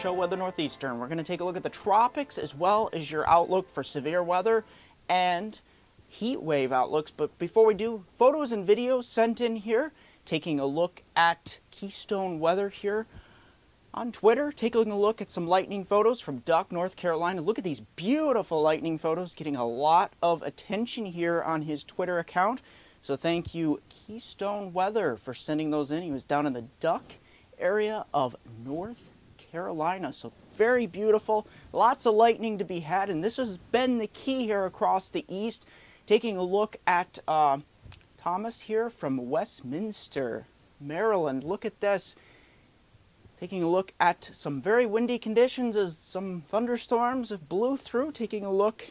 show, Weather Northeastern. We're going to take a look at the tropics as well as your outlook for severe weather and heat wave outlooks. But before we do, photos and videos sent in here, taking a look at Keystone Weather here on Twitter, taking a look at some lightning photos from Duck, North Carolina. Look at these beautiful lightning photos, getting a lot of attention here on his Twitter account. So thank you, Keystone Weather, for sending those in. He was down in the Duck area of North Carolina. So very beautiful, lots of lightning to be had, and this has been the key here across the east. Taking a look at Thomas here from Westminster, Maryland. Look at this. Taking a look at some very windy conditions as some thunderstorms blew through. Taking a look,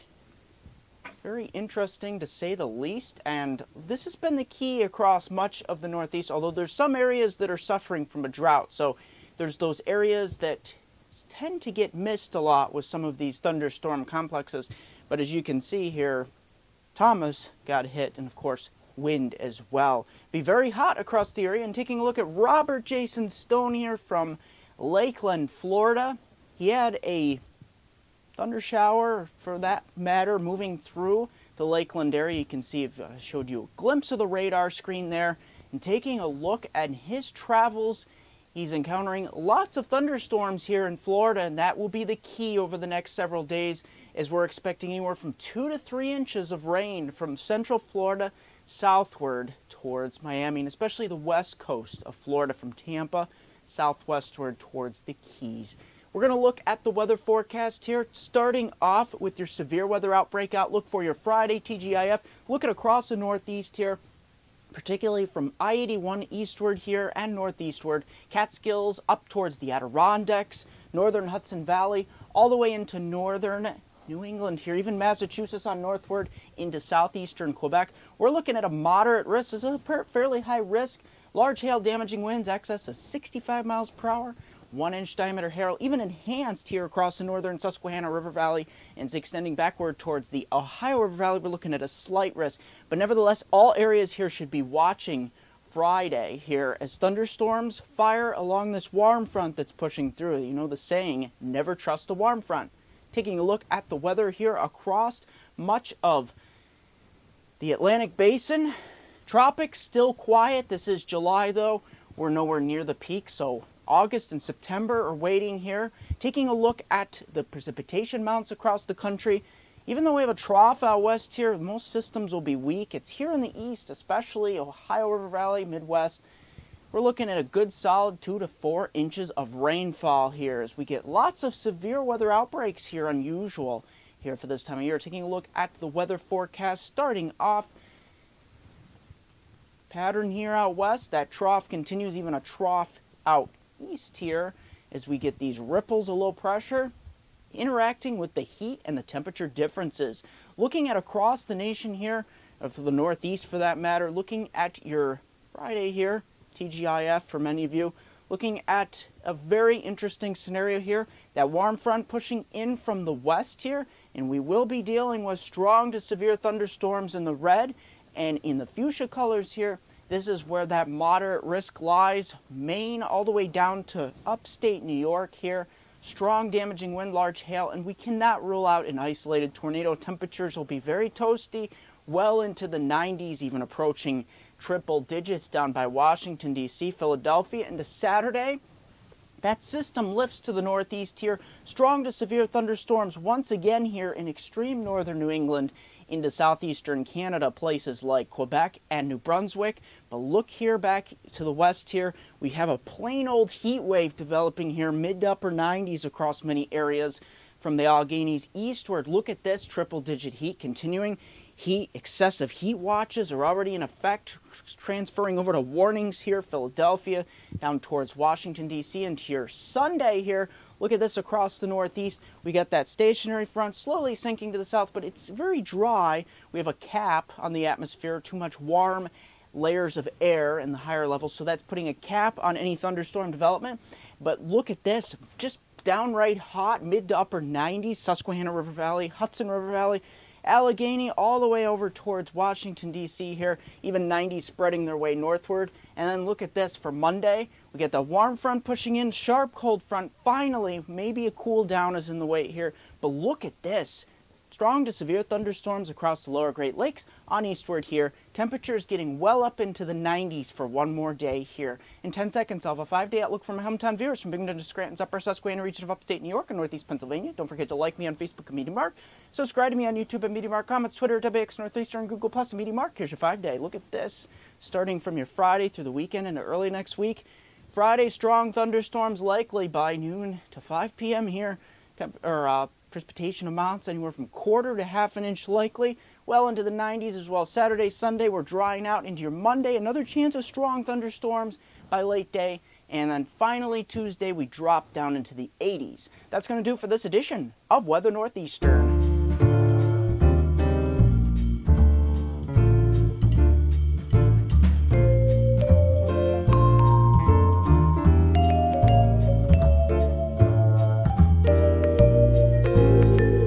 very interesting to say the least, and this has been the key across much of the Northeast, although there's some areas that are suffering from a drought. So there's those areas that tend to get missed a lot with some of these thunderstorm complexes. But as you can see here, Thomas got hit, and of course wind as well. Be very hot across the area. And taking a look at Robert Jason Stone here from Lakeland, Florida. He had a thunder shower, for that matter, moving through the Lakeland area. You can see I showed you a glimpse of the radar screen there. And taking a look at his travels, he's encountering lots of thunderstorms here in Florida, and that will be the key over the next several days, as we're expecting anywhere from 2 to 3 inches of rain from central Florida southward towards Miami, and especially the west coast of Florida from Tampa southwestward towards the Keys. We're going to look at the weather forecast here, starting off with your severe weather outbreak outlook for your Friday TGIF. Looking across the Northeast here, particularly from I-81 eastward here and northeastward, Catskills up towards the Adirondacks, northern Hudson Valley, all the way into northern New England here, even Massachusetts on northward into southeastern Quebec. We're looking at a moderate risk. This is a fairly high risk. Large hail damaging winds, excess of 65 miles per hour. 1-inch diameter hail, even enhanced here across the northern Susquehanna River Valley, and it's extending backward towards the Ohio River Valley. We're looking at a slight risk, but nevertheless, all areas here should be watching Friday here as thunderstorms fire along this warm front that's pushing through. You know the saying, never trust a warm front. Taking a look at the weather here across much of the Atlantic Basin. Tropics still quiet. This is July though. We're nowhere near the peak, so August and September are waiting here. Taking a look at the precipitation mounts across the country. Even though we have a trough out west here, most systems will be weak. It's here in the east, especially Ohio River Valley, Midwest. We're looking at a good solid 2 to 4 inches of rainfall here as we get lots of severe weather outbreaks here, unusual here for this time of year. Taking a look at the weather forecast, starting off pattern here out west. That trough continues, even a trough out east here as we get these ripples of low pressure interacting with the heat and the temperature differences. Looking at across the nation here, for the Northeast for that matter, looking at your Friday here, TGIF for many of you, looking at a very interesting scenario here. That warm front pushing in from the west here, and we will be dealing with strong to severe thunderstorms in the red, and in the fuchsia colors here, this is where that moderate risk lies. Maine all the way down to upstate New York here. Strong damaging wind, large hail, and we cannot rule out an isolated tornado. Temperatures will be very toasty, well into the 90s, even approaching triple digits down by Washington, D.C., Philadelphia. Into Saturday, that system lifts to the northeast here. Strong to severe thunderstorms once again here in extreme northern New England into southeastern Canada, places like Quebec and New Brunswick. But look here back to the west here. We have a plain old heat wave developing here, mid to upper 90s across many areas from the Alleghenies eastward. Look at this triple-digit heat continuing. Excessive heat watches are already in effect, transferring over to warnings here, Philadelphia, down towards Washington, D.C. into your Sunday here. Look at this across the Northeast. We got that stationary front slowly sinking to the south, but it's very dry. We have a cap on the atmosphere, too much warm layers of air in the higher levels, so that's putting a cap on any thunderstorm development. But look at this, just downright hot, mid to upper 90s, Susquehanna River Valley, Hudson River Valley, Allegheny all the way over towards Washington, D.C. here, even 90s spreading their way northward. And then look at this for Monday. We get the warm front pushing in, sharp cold front. Finally, maybe a cool down is in the way here, but look at this. Strong to severe thunderstorms across the lower Great Lakes on eastward here. Temperatures getting well up into the 90s for one more day here. In 10 seconds, I'll have a 5-day outlook for my hometown viewers from Binghamton to Scranton's Upper Susquehanna region of upstate New York and Northeast Pennsylvania. Don't forget to like me on Facebook at MeteoMark. Subscribe to me on YouTube at MeteoMark, comments, Twitter at WX Northeastern, Google Plus, and MeteoMark. Here's your 5-day. Look at this. Starting from your Friday through the weekend into early next week. Friday, strong thunderstorms likely by noon to 5 p.m. here. Precipitation amounts anywhere from 1/4 to 1/2 inch likely, well into the 90s as well. Saturday, Sunday, we're drying out into your Monday. Another chance of strong thunderstorms by late day. And then finally, Tuesday, we drop down into the 80s. That's going to do it for this edition of Weather Northeastern.